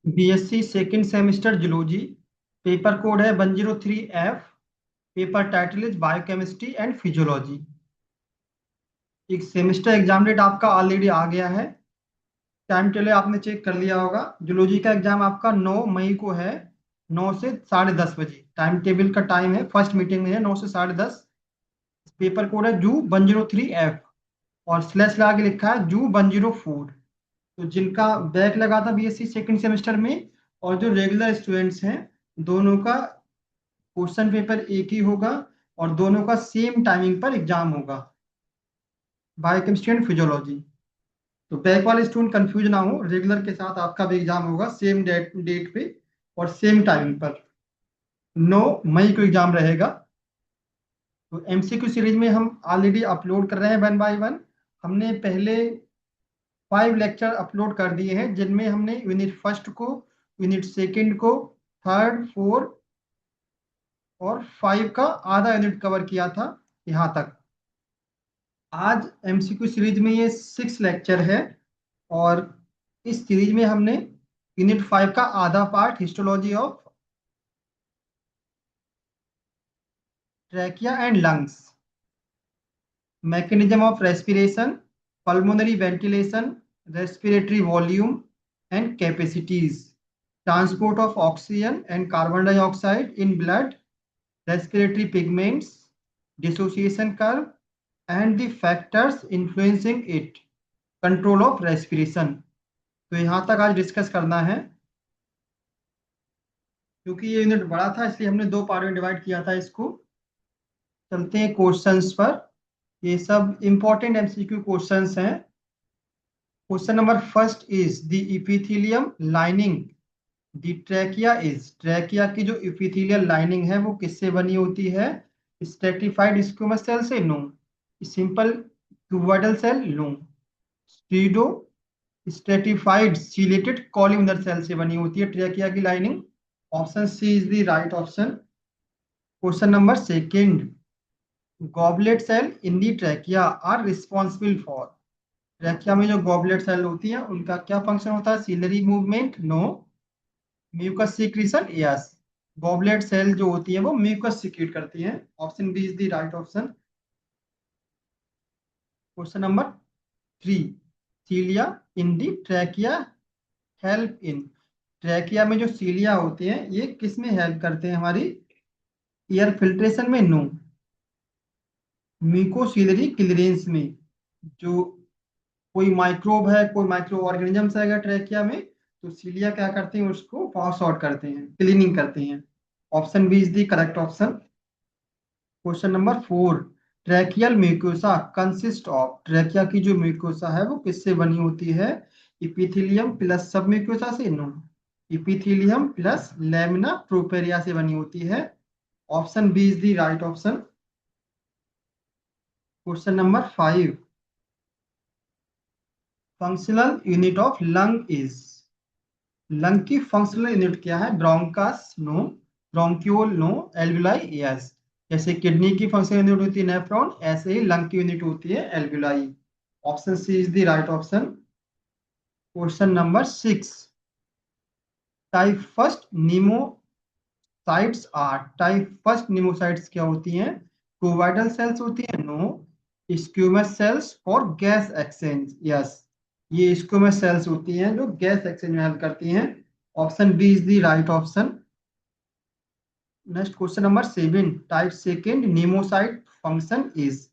BSc second semester zoology. Paper code है 103F। Paper title is biochemistry and physiology. एक semester exam date आपका already आ गया है। Time table आपने check कर लिया होगा। जूलॉजी का एग्जाम आपका 9 मई को है, 9 से 10:30 बजे। टाइम टेबल का टाइम है, फर्स्ट मीटिंग में है 9 से 10:30। पेपर कोड है जू 103F और स्लैश लगा के लिखा है जू 104। तो जिनका बैक लगा था बीएससी सेकंड सेमेस्टर में और जो रेगुलर स्टूडेंट्स हैं, दोनों का क्वेश्चन पेपर एक ही होगा और दोनों का सेम टाइमिंग पर एग्जाम होगा, बायोकेमिस्ट्री एंड फिजियोलॉजी। तो बैक वाले स्टूडेंट कंफ्यूज ना हो, रेगुलर के साथ आपका भी एग्जाम होगा सेम डेट डेट पे और सेम टाइमिंग पर। 9 मई को एग्जाम रहेगा। तो एमसीक्यू सीरीज में हम ऑलरेडी अपलोड कर रहे हैं 1 बाय 1। हमने पहले 5 लेक्चर अपलोड कर दिए हैं, जिनमें हमने यूनिट फर्स्ट को, यूनिट सेकंड को, थर्ड, फोर्थ और 5 का आधा यूनिट कवर किया था यहाँ तक। आज एमसीक्यू सीरीज में ये 6 लेक्चर है और इस सीरीज में हमने यूनिट 5 का आधा part, histology of trachea and lungs, mechanism of respiration, pulmonary ventilation, respiratory volume and capacities, transport of oxygen and carbon dioxide in blood, respiratory pigments, dissociation curve and the factors influencing it, control of respiration. तो यहाँ तक आज discuss करना है। क्योंकि ये unit बड़ा था इसलिए हमने 2 पार्ट में डिवाइड किया था इसको। चलते हैं क्वेश्चंस पर। ये सब इंपॉर्टेंट एमसीक्यू क्वेश्चंस हैं। Question number first is the epithelium lining the trachea is. Trachea की जो इपिथेलियल लाइनिंग है वो किससे बनी होती है? स्ट्रेटिफाइड स्क्वैमस सेल से? No. Simple cuboidal cell? No. Pseudo stratified ciliated columnar cell से बनी होती है ट्रैकिया की lining. Option C is the right option. Question number second, goblet cell in the trachea are responsible for. Trachea में जो goblet cell होती है उनका क्या फंक्शन होता है? Ciliary movement? No. Mucus secretion? Yes. Goblet cell जो होती है वो म्यूकस सीक्रेट करती है। Option B is the right option. Question number 3, cilia in the trachea help in. Trachea में जो सीलिया होते हैं ये किस में हेल्प करते हैं हमारी? एयर फिल्ट्रेशन में? नो। म्यूकोसिलरी क्लियरेंस में। जो कोई माइक्रोब है, कोई माइक्रो ऑर्गेनिजम्स है अगर ट्रैकिया में, तो सीलिया क्या करते हैं? उसको पास आउट करते हैं, क्लीनिंग करते हैं। Option B is the correct option. Question number 4, tracheal mucosa consist of. Trachea की जो म्यूकोसा है वो किससे बनी होती है? इपिथेलियम प्लस सब म्यूकोसा से? No. Epithelium plus lamina propria से बनी होती है। Option B is the right option. Question number 5, functional unit of lung is. Lung की फंक्शनल यूनिट क्या है? Bronchus? No. Bronchiole? No. Alveoli? Yes. जैसे kidney की फंक्शनल यूनिट होती है नेफ्रॉन, ऐसे ही लंग की यूनिट होती है alveoli. Option C is the right option. Question number 6, type first pneumocytes are. Type first pneumocytes क्या होती हैं? प्रोवाइडल सेल्स होती है? No. Squamous cells for gas exchange? Yes. ये स्क्यूमस सेल्स होती हैं जो गैस एक्सचेंज में हेल्प करती हैं। Option B is the right option. Next question number 7, type second pneumocyte function is.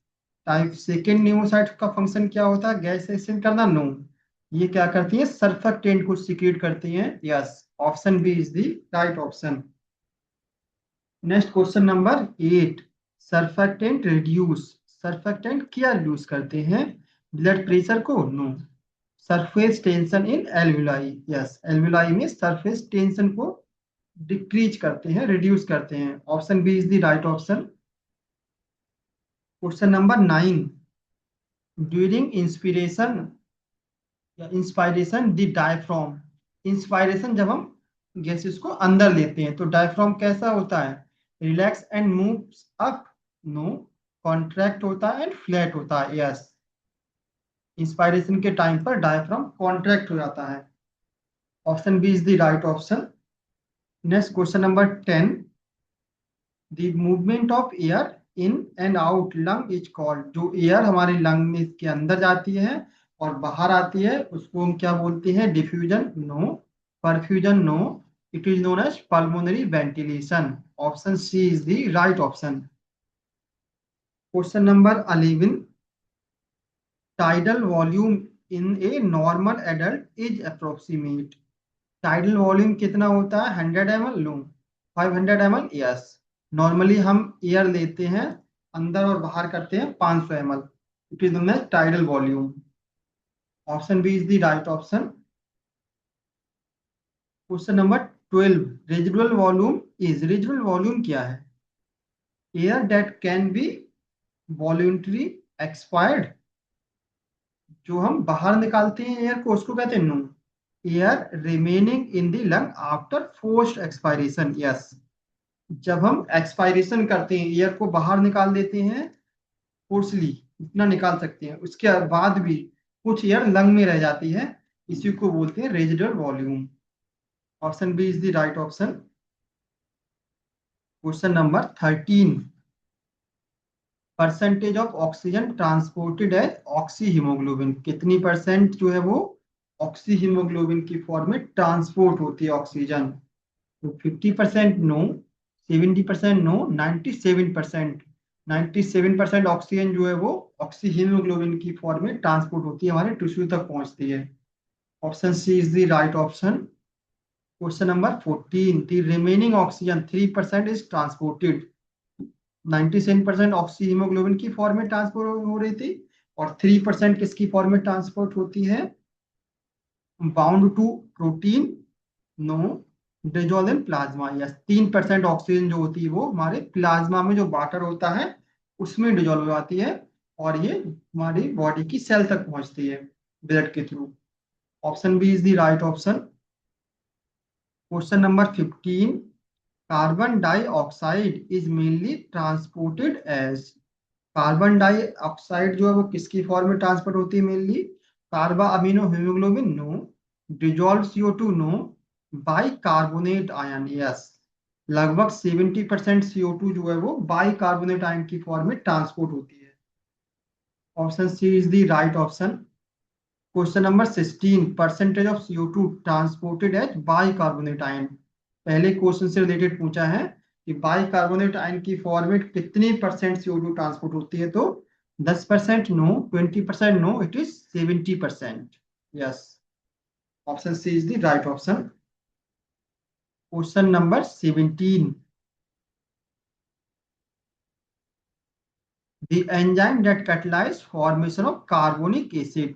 Type second pneumocyte का फंक्शन क्या होता है? गैस एक्सचेंज करना? नो। ये क्या करती है? सर्फेक्टेंट को सीक्रेट करती हैं। Yes. Option B is the right option. Next question number 8, surfactant reduce. Surfactant क्या रिड्यूस करते हैं? ब्लड प्रेशर को? No. Surface tension in alveoli? Yes. Alveoli में सरफेस टेंशन को डिक्रीज करते हैं, रिड्यूस करते हैं। Option B is the right option. Question number 9, during inspiration या इंस्पायरेशन द डायफ्राम। इंस्पायरेशन जब हम गैसेस को अंदर लेते हैं तो डायफ्राम कैसा होता है? Relax and moves up? No. Contract होता है एंड फ्लैट होता है? यस। इंस्पायरेशन के टाइम पर डायफ्राम कॉन्ट्रैक्ट हो जाता है। Option B is the right option. Next question number 10, the movement of air in and out lung is called. जो एयर हमारे लंग में के अंदर जाती है और बाहर आती है उसको हम क्या बोलते हैं? Diffusion no, perfusion no, it is known as pulmonary ventilation. Option C is the right option. Question number 11, tidal volume in a normal adult is approximate. Tidal volume कितना होता है? 100 ml? No. 500 ml? Yes. Normally हम air लेते हैं अंदर और बाहर करते हैं 500 ml। It is known as tidal volume. Option B is the right option. Question number 12, residual volume is. Residual volume क्या है? Air that can be voluntary expired. जो हम बाहर निकालते हैं एयर को उसको कहते हैं no. Air remaining in the lung after forced expiration, yes. जब हम एक्सपायरेशन करते हैं एयर को बाहर निकाल देते हैं फोर्सली, इतना निकाल सकते हैं, उसके बाद भी कुछ एयर लंग में रह जाती है, इसी को बोलते हैं residual volume. Option B is the right option. Question number 13, percentage of oxygen transported as oxyhaemoglobin. कितनी परसेंट जो है वो ऑक्सी हीमोग्लोबिन की फॉर्म में ट्रांसपोर्ट होती है ऑक्सीजन? तो 50% नो, 70% नो, 97%। 97% ऑक्सीजन जो है वो ऑक्सी हीमोग्लोबिन की फॉर्म में ट्रांसपोर्ट होती है, हमारे टिश्यू तक पहुंचती है। Option C is the right option. Question number 14, the remaining oxygen 3% is transported. 97% oxyhaemoglobin की फॉर्म में ट्रांसपोर्ट हो रही थी और 3% किसकी फॉर्म में ट्रांसपोर्ट होती है? Bound to protein no, dissolve in plasma, yes. 3% oxygen जो होती है वो हमारे प्लाज्मा में जो वाटर होता है उसमें डिजोल्व हो जाती है और ये हमारी बॉडी की सेल तक पहुंचती है ब्लड के through. Option B is the right option. Question number 15, carbon dioxide is mainly transported as. Carbon dioxide जो है वो किसकी फॉर्म में ट्रांसपोर्ट होती है mainly? Carbamino haemoglobin no, dissolve CO2 no, bicarbonate ion, yes. लगभग 70% CO2 जो है वो बाई कार्बोनेट आयन की फॉर्म में ट्रांसपोर्ट होती है। Option C is the right option. Question number 16, percentage of CO2 transported as bicarbonate ion. पहले question से रिलेटेड पूछा है कि बाई कार्बोनेट आयन की फॉर्म में कितनी परसेंट CO2 ट्रांसपोर्ट होती है? तो 10% no, 20% no, it is 70%, yes. Option C is the right option. Question number 17, the enzyme that catalyse formation of carbonic acid.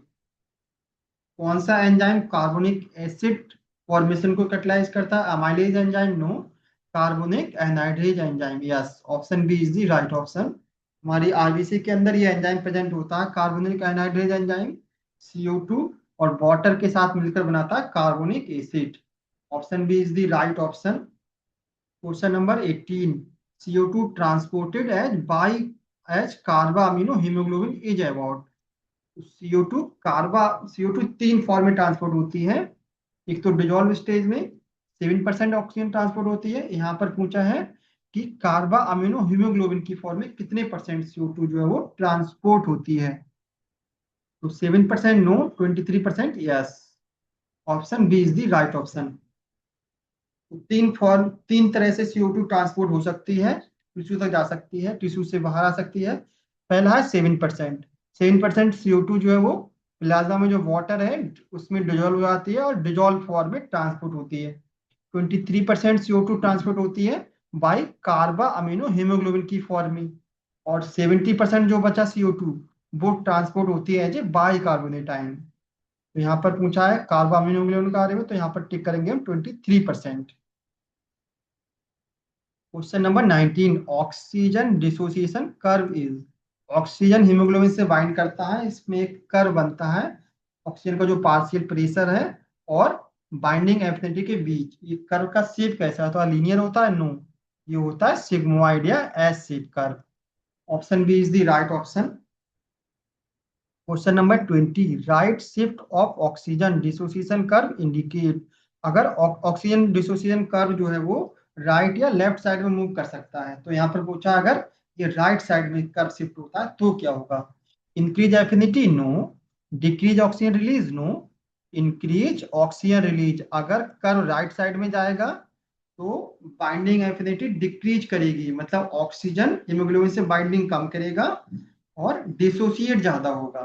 कौन सा एंजाइम कार्बोनिक एसिड फॉर्मेशन को catalyse करता है? Amylase enzyme no, carbonic anhydrase enzyme, yes. Option B is the right option. हमारी RBC के अंदर ये enzyme present होता है, कार्बोनिक एनहाइड्रेज एंजाइम। CO2 और वाटर के साथ मिलकर बनाता है carbonic acid. Option B is the right option. Question number 18, CO2 transported as by as carbamino haemoglobin is about. CO2 carba, CO2 तीन फॉर्म में ट्रांसपोर्ट होती है। एक तो डिजोल्व स्टेज में 7% ऑक्सीजन ट्रांसपोर्ट होती है। यहाँ पर पूछा है कि कार्बा अमीनो हीमोग्लोबिन की फॉर्म में कितने परसेंट CO2 जो है वो ट्रांसपोर्ट होती है? तो 7% no, 23% yes. Option B is the right option. तीन तरह से CO2 ट्रांसपोर्ट हो सकती है, टिश्यू तक जा सकती है, टिश्यू से बाहर आ सकती है। पहला है 7%। 7% CO2 जो है वो प्लाज्मा में जो वाटर है उसमें डिजोल्व हो जाती है और डिजोल्व फॉर्म में ट्रांसपोर्ट होती है। 23% CO2 ट्रांसपोर्ट होती है बाई कार्बा अमीनो हीमोग्लोबिन की फॉर्म में। और 70% जो बचा CO2 वो ट्रांसपोर्ट होती है as a bicarbonate ion. तो यहाँ पर पूछा है कार्बा अमीनो हीमोग्लोबिन के बारे में, तो यहाँ पर टिक करेंगे हम 23%। Question number 19, oxygen dissociation curve is. Oxygen haemoglobin से बाइंड करता है, इसमें एक कर्व बनता है ऑक्सीजन का जो पार्शियल प्रेशर है और बाइंडिंग एफिनिटी के बीच। ये कर्व का शेप कैसा होता है? लीनियर होता है? नो, ये होता है सिग्मोइड या S shape curve. Option B is the right option. Question number 20, right shift of oxygen dissociation curve indicate. अगर ऑक्सीजन डिसोसिएशन कर्व जो है वो राइट या लेफ्ट साइड में मूव कर सकता है। तो यहाँ पर पूछा अगर ये राइट साइड में कर्व शिफ्ट होता है तो क्या होगा। Increase affinity no, decrease oxygen release no, increase oxygen release. अगर कर्व राइट साइड में जाएगा तो बाइंडिंग एफिनिटी डिक्रीज करेगी, मतलब ऑक्सीजन हीमोग्लोबिन से बाइंडिंग कम करेगा और डिसोसिएट ज्यादा होगा।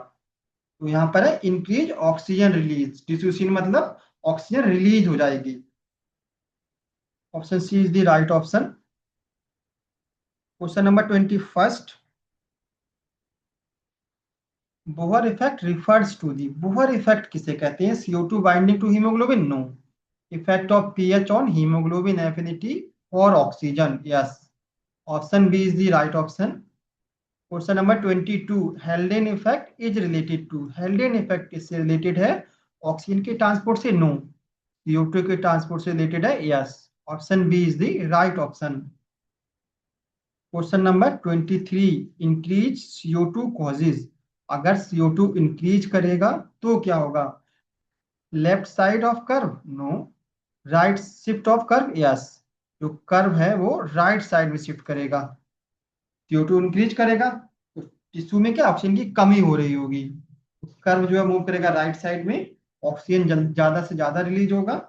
तो यहाँ पर है इंक्रीज ऑक्सीजन रिलीज, डिसोसिएशन मतलब ऑक्सीजन रिलीज हो जाएगी। Option C is the right option. Question number 21। Bohr effect refers to the, Bohr effect किसे कहते हैं। CO2 binding to haemoglobin no, effect of pH on haemoglobin affinity for oxygen yes. Option B is the right option. Question number 22। Haldane effect is related to, Haldane effect किससे related है। Oxygen के transport से no, CO2 के transport से related है yes. Option B is the right option. Question number 23। Increase CO2 causes, अगर CO2 increase करेगा तो क्या होगा। Left side of curve no, right shift of curve yes. जो कर्व है वो राइट साइड में शिफ्ट करेगा। CO2 इंक्रीज करेगा तो टिश्यू में क्या ऑक्सीजन की कमी हो रही होगी, कर्व जो है मूव करेगा राइट साइड में, ऑक्सीजन ज्यादा से ज्यादा रिलीज होगा।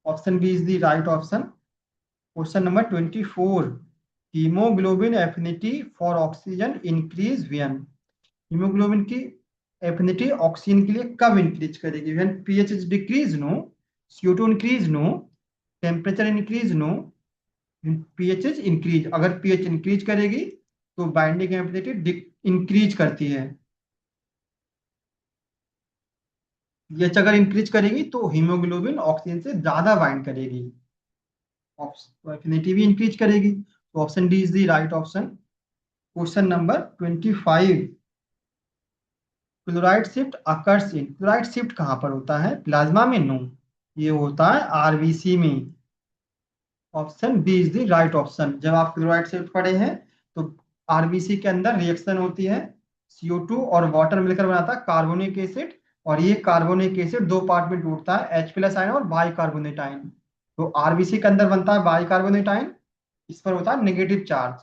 Option B is the right option. Question number 24। Haemoglobin affinity for oxygen increase when, haemoglobin की एफिनिटी ऑक्सीजन के लिए कब इंक्रीज करेगी। When pH is decrease no, CO2 increase no, temperature increase no, pH is increase. अगर pH increase करेगी तो binding affinity increase करती है। पीएच अगर इंक्रीज करेगी तो हीमोग्लोबिन ऑक्सीजन से ज्यादा बाइंड करेगी, एफिनिटी भी इंक्रीज करेगी। तो option D is the right option. Question number 25। Chloride shift occurs in, chloride shift कहाँ पर होता है। प्लाज्मा में नो, ये होता है आरबीसी में। Option B is the right option. जब आप क्लोराइड शिफ्ट पढ़े हैं तो आरबीसी के अंदर रिएक्शन होती है, CO2 और वाटर मिलकर बनाता है कार्बोनिक एसिड, और ये कार्बोनिक एसिड दो पार्ट में टूटता है, H+ आयन और बाई कार्बोनेट आयन। तो आरबीसी के अंदर बनता है बाई कार्बोनेट आयन, इस पर होता है नेगेटिव चार्ज,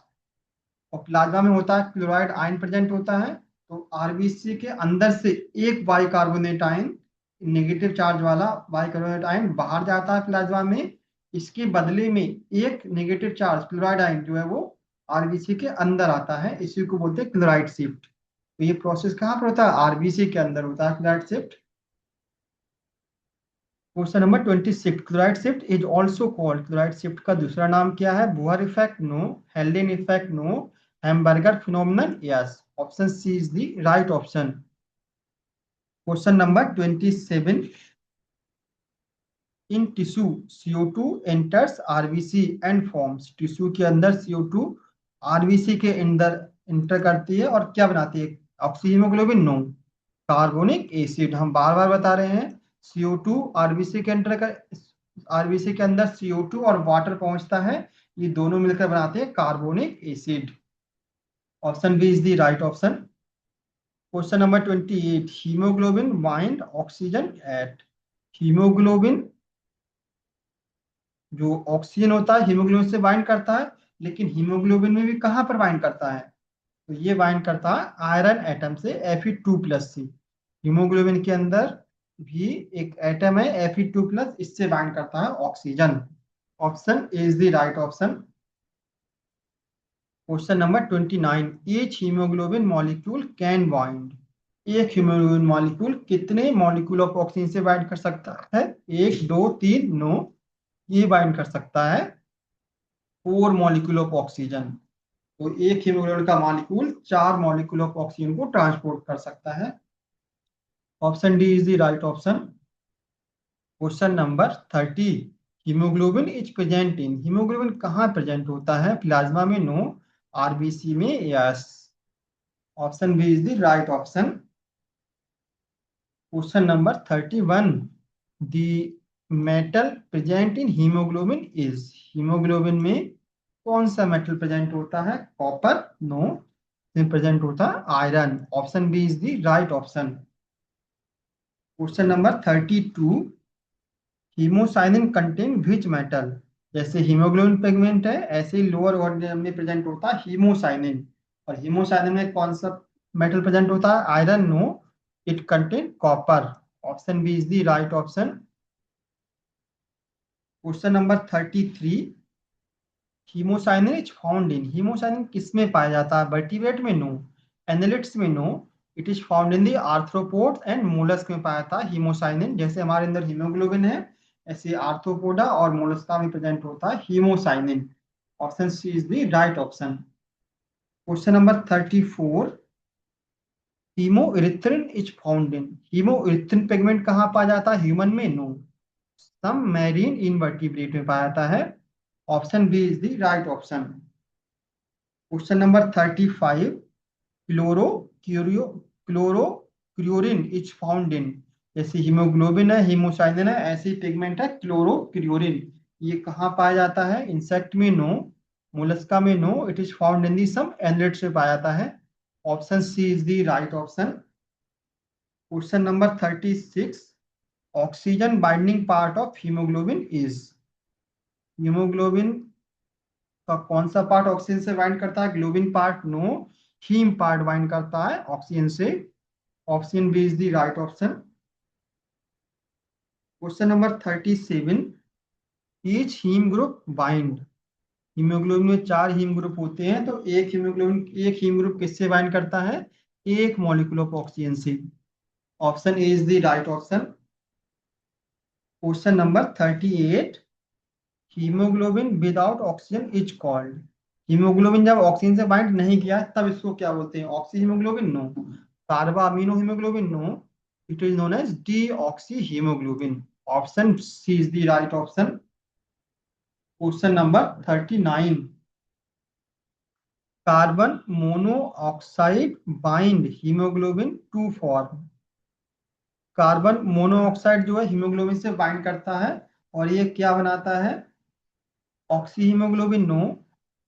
और प्लाज्मा में होता है क्लोराइड आयन प्रेजेंट होता है। तो आरबीसी के अंदर से एक बाइकार्बोनेट आयन, नेगेटिव चार्ज वाला बाइकार्बोनेट आयन बाहर जाता है प्लाज्मा में, इसके बदले में एक नेगेटिव चार्ज क्लोराइड आयन जो है वो आरबीसी के अंदर आता है, इसी को बोलते हैं क्लोराइड शिफ्ट। तो ये प्रोसेस कहाँ पर होता है, आरबीसी के अंदर होता है chloride shift. Question number 26। Chloride shift is also called, chloride shift का दूसरा नाम क्या है। Bohr effect no, Haldane effect no, hamburger phenomenon yes. Option C is the right option. Question number 27। In tissue CO2 enters RBC and forms, tissue के अंदर CO2 RBC के अंदर inter करती है और क्या बनाती है, ऑक्सीहीमोग्लोबिन नो, कार्बोनिक एसिड। हम बार बार बता रहे हैं CO2 आरबीसी के अंदर का, आरबीसी के अंदर CO2 और वाटर पहुंचता है, ये दोनों मिलकर बनाते हैं carbonic acid. Option B is the right option. Question number 28। Haemoglobin bind oxygen at, haemoglobin जो ऑक्सीजन होता है हीमोग्लोबिन से बाइंड करता है, लेकिन हीमोग्लोबिन में भी कहाँ पर बाइंड करता है, तो ये बाइंड करता है आयरन एटम से Fe2+, हीमोग्लोबिन के अंदर भी एक एटम है Fe2+, इससे बाइंड करता है oxygen. Option A is the right option. Question number 29। Each haemoglobin molecule can bind, एक हीमोग्लोबिन मॉलिक्यूल कितने मॉलिक्यूल ऑफ ऑक्सीजन से बाइंड कर सकता है, एक दो तीन नो, ये बाइंड कर सकता है 4 मॉलिक्यूल ऑफ ऑक्सीजन। तो एक हीमोग्लोबिन का मॉलिक्यूल 4 मॉलिक्यूल ऑफ ऑक्सीजन को ट्रांसपोर्ट कर सकता है। Option D is the right option. Question number 30। Haemoglobin is present in, haemoglobin कहाँ प्रेजेंट होता है, प्लाज्मा में नो, आरबीसी में yes. Option B is the right option. Question number 31। The metal present in haemoglobin is, haemoglobin में कौन सा metal present होता है, कॉपर नो, प्रेजेंट होता है iron. Option B is the right option. Question number 32। Haemocyanin contain which metal? जैसे haemoglobin pigment है, ऐसे ही लोअर ऑर्गेनल में प्रेजेंट होता है हीमोसाइनिन। और हीमोसाइनिन में कौन सा मेटल प्रेजेंट होता है? Iron? No, it contain copper. Option B is the right option. Question number 33, haemocyanin is found in, haemocyanin किस में पाया जाता है? वर्टिब्रेट में? नो। एनालिट्स में? No. It is found in the arthropods and mollusc में पाया जाता है हीमोसाइनिन। जैसे हमारे अंदर हीमोग्लोबिन है, ऐसे आर्थ्रोपोडा और मोलस्का में प्रेजेंट होता है haemocyanin. Option C is the right option. Question number 34, haemerythrin is found in, haemerythrin pigment कहाँ पाया जाता है? ह्यूमन में? नो, सम मैरीन इनवर्टिब्रेट में पाया जाता है। Option B is the right option. Question number 35, chlorocruorin chlorocruorin is found in, जैसे हीमोग्लोबिन है, हीमोसाइनिन है, ऐसी पिगमेंट है क्लोरो क्लोरीन। ये कहाँ पाया जाता है? इंसेक्ट में? नो। मोलस्का में? No, it is found in the some annelids में पाया जाता है। Option C is the right option. Question number 36, oxygen binding part of haemoglobin is, haemoglobin का कौन सा पार्ट ऑक्सीजन से बाइंड करता है? Globin part? No, haem part bind करता है ऑक्सीजन से। Option B is the right option. Question number 37, each haem group bind, haemoglobin में 4 हीम ग्रुप होते हैं, तो एक हीम ग्रुप किससे बाइंड करता है? एक मॉलिक्यूल ऑफ ऑक्सीजन से। Option A is the right option. Question number 38, haemoglobin without oxygen is called, haemoglobin जब ऑक्सीजन से बाइंड नहीं किया तब इसको क्या बोलते हैं? Oxy haemoglobin? No. Carbamino haemoglobin? No, it is known as deoxy haemoglobin. Option C is the right option. Question number 39, carbon monoxide bind haemoglobin to form, carbon monoxide जो है haemoglobin से bind करता है और ये क्या बनाता है? Oxy haemoglobin? No.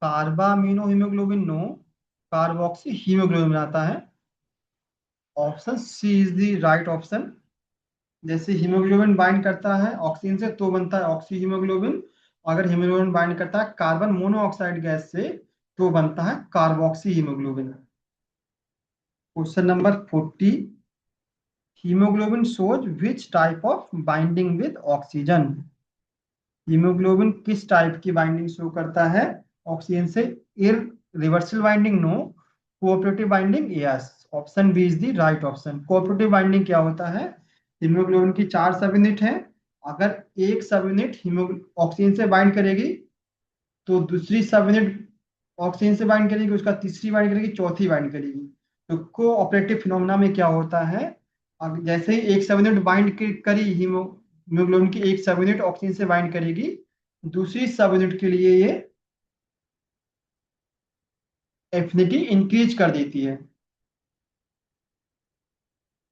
Carbamino haemoglobin? No, carboxy haemoglobin बनाता है। Option C is the right option. जैसे हीमोग्लोबिन बाइंड करता है ऑक्सीजन से तो बनता है ऑक्सी हीमोग्लोबिन, अगर हीमोग्लोबिन बाइंड करता है कार्बन मोनोऑक्साइड गैस से तो बनता है carboxy haemoglobin. Question number 40, haemoglobin shows which type of binding with oxygen, haemoglobin किस टाइप की बाइंडिंग शो करता है ऑक्सीजन से? Reversal binding? No. Cooperative binding? Yes. Option B is the right option. Cooperative binding क्या होता है? Haemoglobin की 4 सब यूनिट है, अगर एक सब यूनिट ऑक्सीजन से बाइंड करेगी तो दूसरी सब यूनिट ऑक्सीजन से बाइंड करेगी, उसका तीसरी बाइंड करेगी, चौथी बाइंड करेगी। तो कोऑपरेटिव फिनोमेना में क्या होता है? अब जैसे ही एक सब यूनिट बाइंड करी हीमोग्लोबिन की एक सब यूनिट ऑक्सीजन से बाइंड करेगी, दूसरी सब यूनिट के लिए ये एफिनिटी इंक्रीज कर देती है।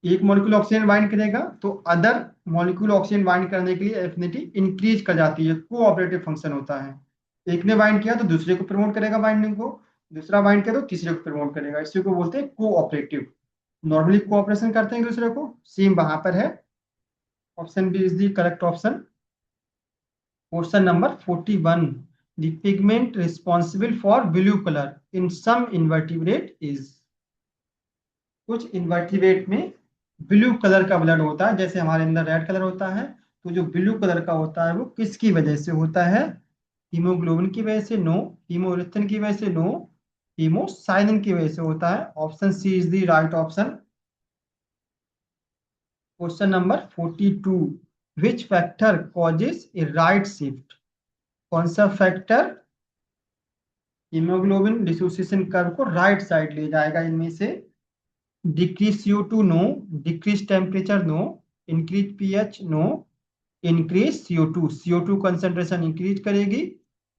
एक मॉलिक्यूल ऑक्सीजन बाइंड करेगा तो अदर मॉलिक्यूल ऑक्सीजन बाइंड करने के लिए एफिनिटी इंक्रीज कर जाती है। कोऑपरेटिव फंक्शन होता है, एक ने बाइंड किया तो दूसरे को प्रमोट करेगा बाइंडिंग को, दूसरा बाइंड किया तो तीसरे को प्रमोट करेगा, इसी को बोलते हैं कोऑपरेटिव। नॉर्मली कोऑपरेशन करते हैं एक दूसरे को, सेम वहां पर है। Option B is the correct option. Question number 41, the pigment responsible for blue colour in some invertebrate is, कुछ इनवर्टिब्रेट में ब्लू कलर का ब्लड होता है, जैसे हमारे अंदर रेड कलर होता है, तो जो ब्लू कलर का होता है वो किसकी वजह से होता है? हीमोग्लोबिन की वजह से? नो। हीमोरिथ्रिन की वजह से? नो। हीमोसाइनिन की वजह से होता है। Option C is the right option. Question number 42, which factor causes a right shift, कौन सा फैक्टर हीमोग्लोबिन डिसोसिएशन कर्व को राइट साइड ले जाएगा इनमें से? Decrease CO2? No. Decrease temperature? No. Increase pH? No. Increase CO2 concentration increase करेगी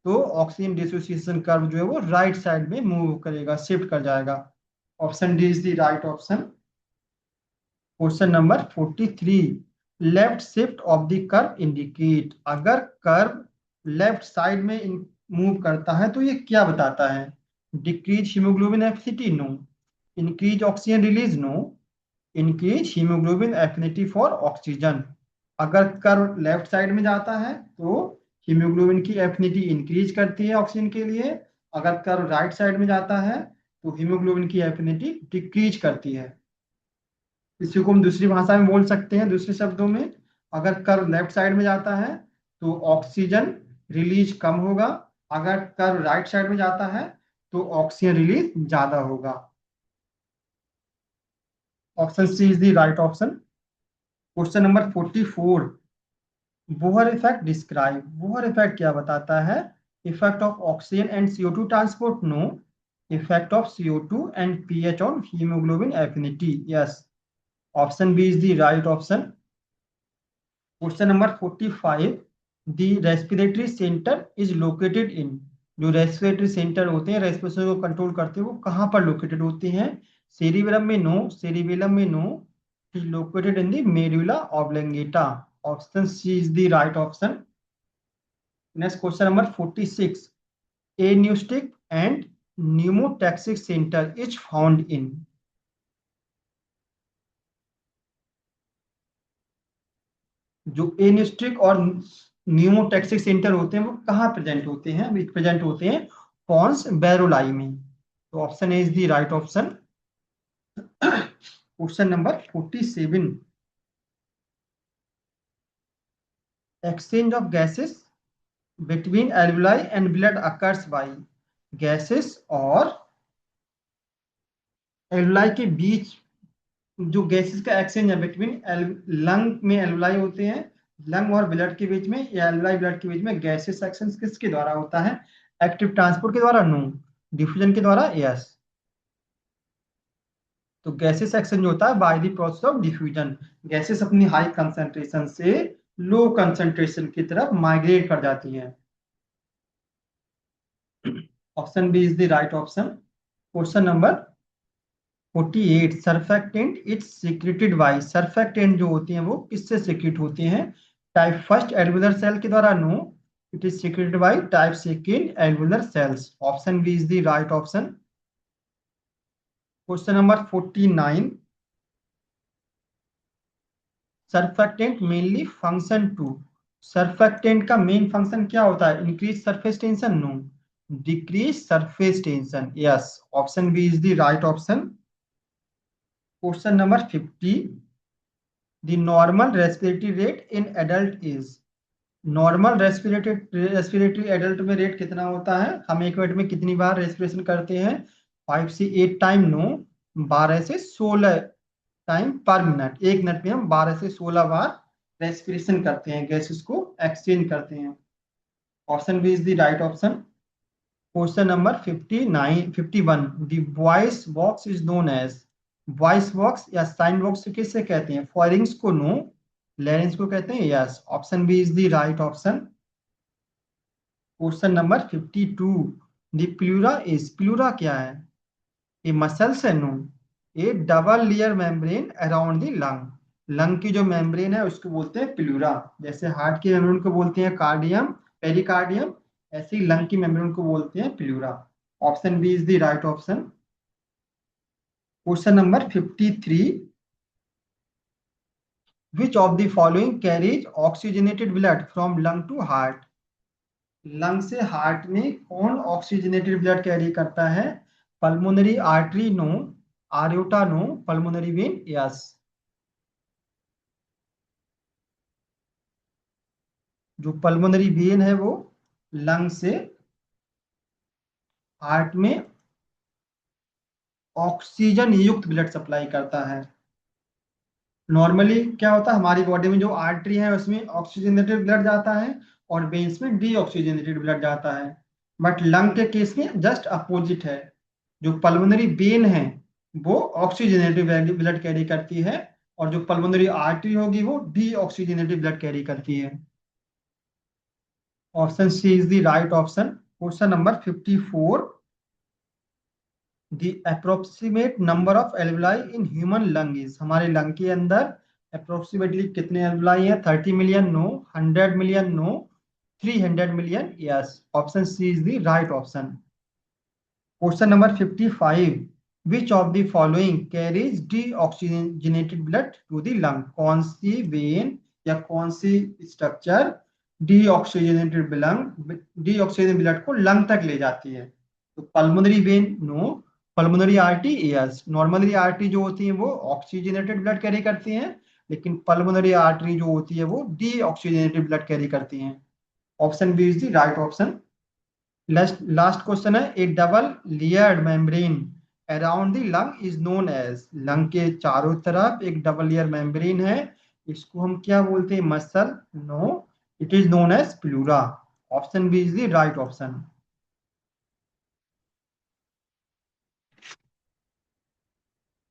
तो oxygen dissociation curve जो है वो राइट साइड में मूव करेगा, शिफ्ट कर जाएगा। Option D is the right option. Question number 43, left shift of the curve indicate, अगर कर्व लेफ्ट साइड में मूव करता है तो ये क्या बताता है? Decrease haemoglobin affinity? No. Increase oxygen release? No. Increase haemoglobin affinity for oxygen? अगर कर्व लेफ्ट साइड में जाता है तो हीमोग्लोबिन की एफिनिटी इंक्रीज करती है ऑक्सीजन के लिए। अगर कर्व राइट साइड में जाता है तो हीमोग्लोबिन की एफिनिटी डिक्रीज करती है। इसी को हम दूसरी भाषा में बोल सकते हैं, दूसरे शब्दों में, अगर कर्व लेफ्ट साइड में जाता है तो ऑक्सीजन रिलीज कम होगा, अगर कर्व राइट साइड में जाता है तो ऑक्सीजन रिलीज ज्यादा होगा। Option C is the right option. Question number 44, Bohr effect describe. Bohr effect क्या बताता है? Effect of oxygen and CO2 transport, no. Effect of CO2 and pH on haemoglobin affinity, yes. Option B is the right option. Question number 45, the respiratory centre is located in. जो respiratory centre होते हैं, respiration को control करते हैं, वो कहाँ पर located होते हैं? सेरिबेलम में, नो। सेरिबेलम में, no. Is located in the medulla oblongata. Option C is the right option. Next question number 46, apneustic and pneumotaxic centre is found in. जो एनिस्टिक और न्यूमोटैक्सिक सेंटर होते हैं वो कहाँ प्रेजेंट होते हैं? प्रेजेंट होते हैं पॉन्स बैरोलाई में। तो option A is the right option. Question number 47, exchange of gases between alveoli and blood occurs by. Gases और एल्वुलाई के बीच जो गैसेस का एक्सचेंज है बिटवीन लंग में एल्वुलाई होते हैं, लंग और ब्लड के बीच में, या एल्वुलाई ब्लड के बीच में गैसेस एक्सचेंज किसके द्वारा होता है? एक्टिव ट्रांसपोर्ट के द्वारा, नो। डिफ्यूजन के द्वारा, यस। तो गैसेस एक्सचेंज होता है by the process of diffusion. Gases अपनी हाई कंसंट्रेशन से लो कंसंट्रेशन की तरफ माइग्रेट कर जाती हैं। Option B is the right option. Question number 48, surfactant it's secreted by. Surfactant जो होती हैं वो किससे सीक्रेट होती हैं? टाइप फर्स्ट एल्वुलर सेल के द्वारा, no. It is secreted by type second alveolar cells. Option B is the right option. Question number 49, surfactant mainly function to. Surfactant का मेन फंक्शन क्या होता है? Increase surface tension, no. Decrease surface tension, yes. Option B is the right option. Question number 50, the normal respiratory rate in adult is. Normal respiratory adult में rate कितना होता है? हम एक मिनट में कितनी बार रेस्पिरेशन करते हैं? 5 से 8 टाइम, नो। 12 से 16 टाइम पर मिनट। एक मिनट में हम 12 से 16 बार रेस्पिरेशन करते हैं, गैसेस को एक्सचेंज करते हैं। Option B is the right option. Question number 51, the voice box is known as. Voice box या साइन बॉक्स किससे कहते हैं? फॉरिंग्स को, नो। लैरिंग्स को कहते हैं, yes. Option B is the right option. Question number 52, the pleura is. Pleura क्या है? ये मसल्स है, नो। ये double layer membrane around the lung. Lung की जो मेम्ब्रेन है उसको बोलते हैं प्लूरा। जैसे हार्ट की मेम्ब्रेन को बोलते हैं कार्डियम, पेरिकार्डियम, ऐसे ही लंग की मेम्ब्रेन को बोलते हैं pleura. Option B is the right option. Question number 53, which of the following carries oxygenated blood from lung to heart. Lung से हार्ट में कौन ऑक्सीजनेटेड ब्लड कैरी करता है? Pulmonary artery, no. Aorta, no. Pulmonary vein, yes. जो pulmonary vein है वो lung से heart में ऑक्सीजन युक्त ब्लड सप्लाई करता है। नॉर्मली क्या होता है, हमारी बॉडी में जो आर्टरी है उसमें ऑक्सीजनेटेड ब्लड जाता है और वेन्स में डीऑक्सीजनेटेड ब्लड जाता है। बट लंग के केस में जस्ट अपोजिट है। जो पल्मोनरी वेन है वो ऑक्सीजनेटेड ब्लड कैरी करती है, और जो पल्मोनरी आर्टरी होगी वो डीऑक्सीजनेटेड ब्लड कैरी करती है। Option C is the right option. Question number 54, the approximate number of alveoli in human lung is. हमारे लंग के अंदर अप्रोक्सीमेटली कितने एल्वुलाई हैं? 30 million, no. 100 million, no. 300 million, yes. Option C is the right option. Question number 55, which of the following carries deoxygenated blood to the lung. कौन सी vein या कौन सी स्ट्रक्चर डीऑक्सीजनेटेड ब्लड को लंग तक ले जाती है? तो pulmonary vein no, pulmonary artery yes. Normally artery जो होती है वो ऑक्सीजनेटेड ब्लड कैरी करती हैं, लेकिन पल्मोनरी आर्टरी जो होती है वो डीऑक्सीजनेटेड ब्लड कैरी करती हैं। Option B is the right option. Last question है, a double layered membrane around the lung is known as. Lung के चारों तरफ एक डबल लेयर मेम्ब्रेन है, इसको हम क्या बोलते हैं? Muscle? No, it is known as pleura. Option B is the right option.